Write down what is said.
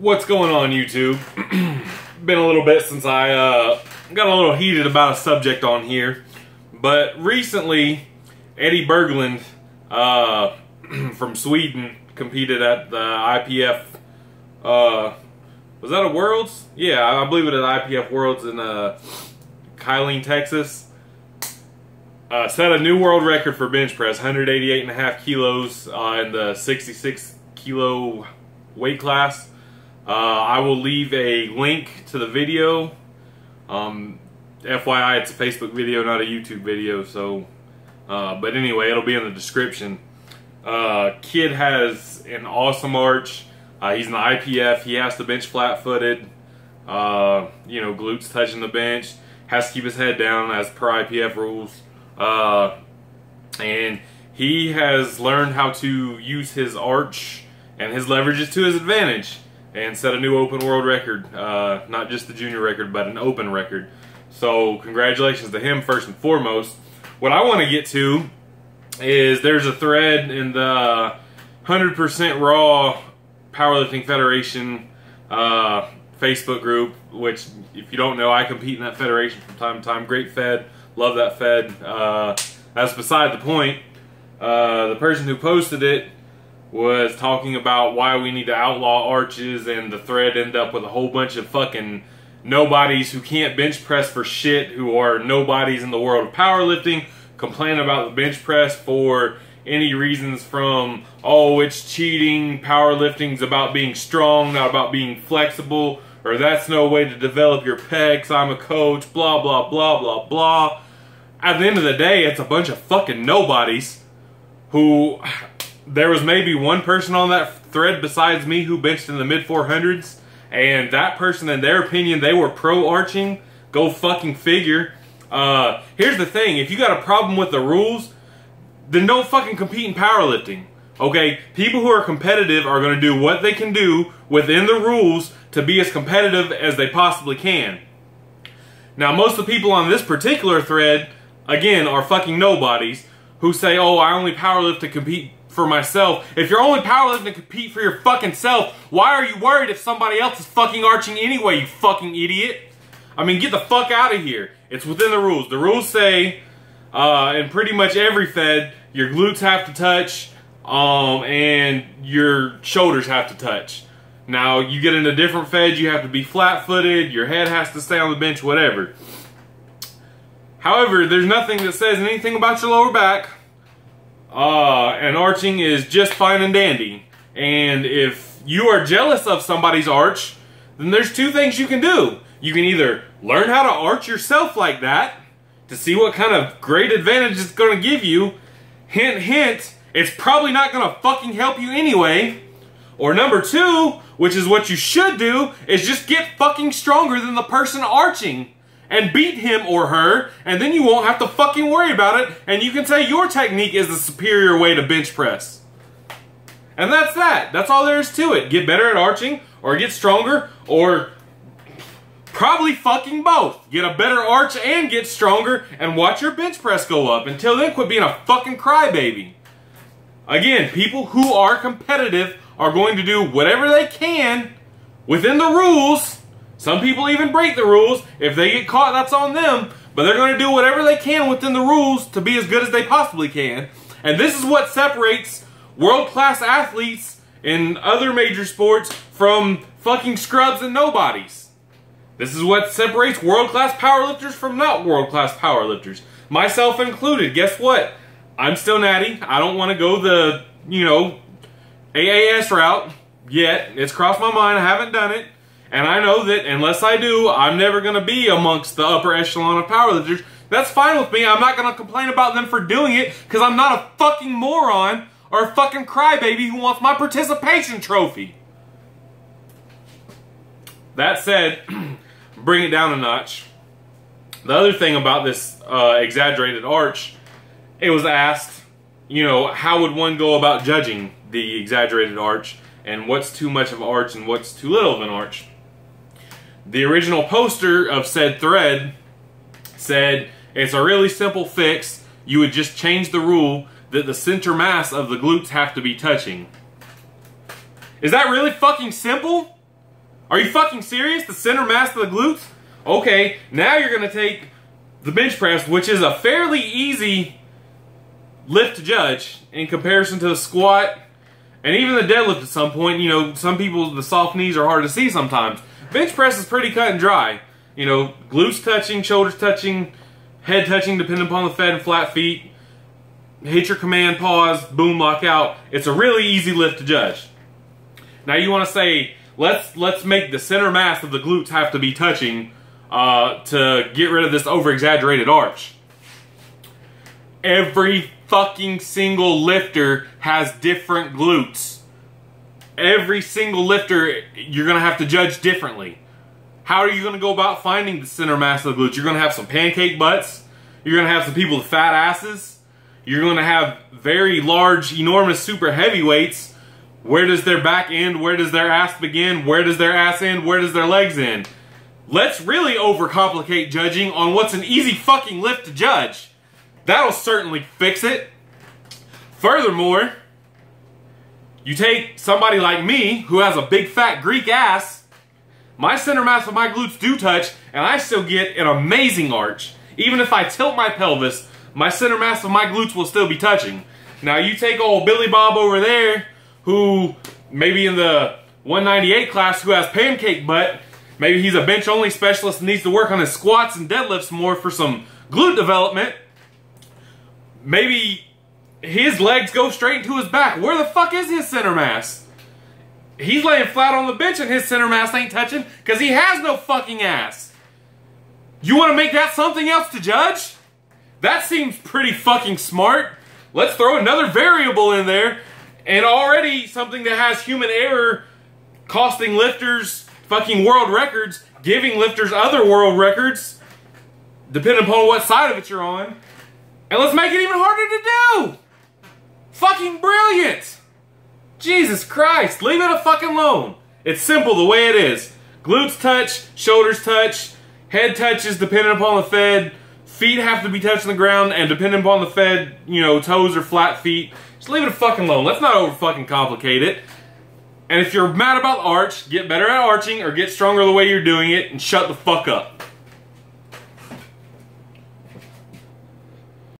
What's going on, YouTube? Been a little bit since I got a little heated about a subject on here, but recently Eddie Berglund from Sweden competed at the IPF. Was that a Worlds? Yeah, I believe it at IPF Worlds in Killeen, Texas. Set a new world record for bench press, 188.5 kilos in the 66 kilo weight class. I will leave a link to the video. FYI, it's a Facebook video, not a YouTube video. So, but anyway, it'll be in the description. Kid has an awesome arch. He's in the IPF. He has to bench flat-footed. You know, glutes touching the bench. Has to keep his head down as per IPF rules. And he has learned how to use his arch and his leverages to his advantage and set a new open world record. Not just the junior record, but an open record. So congratulations to him first and foremost. What I want to get to is there's a thread in the 100% Raw Powerlifting Federation Facebook group, which if you don't know, I compete in that federation from time to time. Great fed. Love that fed. That's beside the point. The person who posted it was talking about why we need to outlaw arches, and the thread ended up with a whole bunch of fucking nobodies who can't bench press for shit, who are nobodies in the world of powerlifting, complaining about the bench press for any reasons from, oh, it's cheating, powerlifting's about being strong, not about being flexible, or that's no way to develop your pecs, I'm a coach, blah, blah, blah, blah, blah. At the end of the day, it's a bunch of fucking nobodies who... There was maybe one person on that thread besides me who benched in the mid-400s, and that person, in their opinion, they were pro-arching. Go fucking figure. Here's the thing. If you got a problem with the rules, then don't fucking compete in powerlifting. Okay? People who are competitive are going to do what they can do within the rules to be as competitive as they possibly can. Now, most of the people on this particular thread, again, are fucking nobodies who say, oh, I only powerlift to compete for myself. If you're only powerlifting to compete for your fucking self, why are you worried if somebody else is fucking arching anyway, you fucking idiot? I mean, get the fuck out of here. It's within the rules. The rules say, in pretty much every fed, your glutes have to touch, and your shoulders have to touch. Now, you get into different feds, you have to be flat-footed, your head has to stay on the bench, whatever. However, there's nothing that says anything about your lower back. And arching is just fine and dandy. And if you are jealous of somebody's arch, then there's two things you can do. You can either learn how to arch yourself like that to see what kind of great advantage it's going to give you. Hint, hint, it's probably not going to fucking help you anyway. Or number two, which is what you should do, is just get fucking stronger than the person arching and beat him or her, and then you won't have to fucking worry about it, and you can say your technique is the superior way to bench press. And that's that. That's all there is to it. Get better at arching, or get stronger, or probably fucking both. Get a better arch and get stronger, and watch your bench press go up. Until then, quit being a fucking crybaby. Again, people who are competitive are going to do whatever they can within the rules. Some people even break the rules. If they get caught, that's on them. But they're going to do whatever they can within the rules to be as good as they possibly can. And this is what separates world-class athletes in other major sports from fucking scrubs and nobodies. This is what separates world-class powerlifters from not world-class powerlifters. Myself included. Guess what? I'm still natty. I don't want to go the, you know, AAS route yet. It's crossed my mind. I haven't done it. And I know that unless I do, I'm never going to be amongst the upper echelon of powerlifters. That's fine with me. I'm not going to complain about them for doing it because I'm not a fucking moron or a fucking crybaby who wants my participation trophy. That said, bring it down a notch. The other thing about this exaggerated arch, it was asked, you know, how would one go about judging the exaggerated arch and what's too much of an arch and what's too little of an arch? The original poster of said thread said, it's a really simple fix. You would just change the rule that the center mass of the glutes have to be touching. Is that really fucking simple? Are you fucking serious? The center mass of the glutes? Okay, now you're going to take the bench press, which is a fairly easy lift to judge in comparison to the squat and even the deadlift at some point. You know, some people, the soft knees are hard to see sometimes. Bench press is pretty cut and dry. You know, glutes touching, shoulders touching, head touching, depending upon the fed and flat feet. Hit your command, pause, boom, lock out. It's a really easy lift to judge. Now you want to say, let's make the center mass of the glutes have to be touching to get rid of this over-exaggerated arch. Every fucking single lifter has different glutes. Every single lifter, you're going to have to judge differently. How are you going to go about finding the center mass of the glutes? You're going to have some pancake butts. You're going to have some people with fat asses. You're going to have very large, enormous, super heavyweights. Where does their back end? Where does their ass begin? Where does their ass end? Where does their legs end? Let's really overcomplicate judging on what's an easy fucking lift to judge. That'll certainly fix it. Furthermore, you take somebody like me who has a big fat Greek ass, my center mass of my glutes do touch, and I still get an amazing arch. Even if I tilt my pelvis, my center mass of my glutes will still be touching. Now you take old Billy Bob over there, who maybe in the 198 class who has pancake butt, maybe he's a bench only specialist and needs to work on his squats and deadlifts more for some glute development. Maybe his legs go straight into his back. Where the fuck is his center mass? He's laying flat on the bench and his center mass ain't touching because he has no fucking ass. You want to make that something else to judge? That seems pretty fucking smart. Let's throw another variable in there, and already something that has human error costing lifters fucking world records, giving lifters other world records, depending upon what side of it you're on. And let's make it even harder to do! Fucking brilliant! Jesus Christ, leave it a fucking alone. It's simple the way it is. Glutes touch, shoulders touch, head touches depending upon the fed, feet have to be touching the ground, and depending upon the fed, you know, toes or flat feet. Just leave it a fucking alone. Let's not over fucking complicate it. And if you're mad about the arch, get better at arching or get stronger the way you're doing it and shut the fuck up.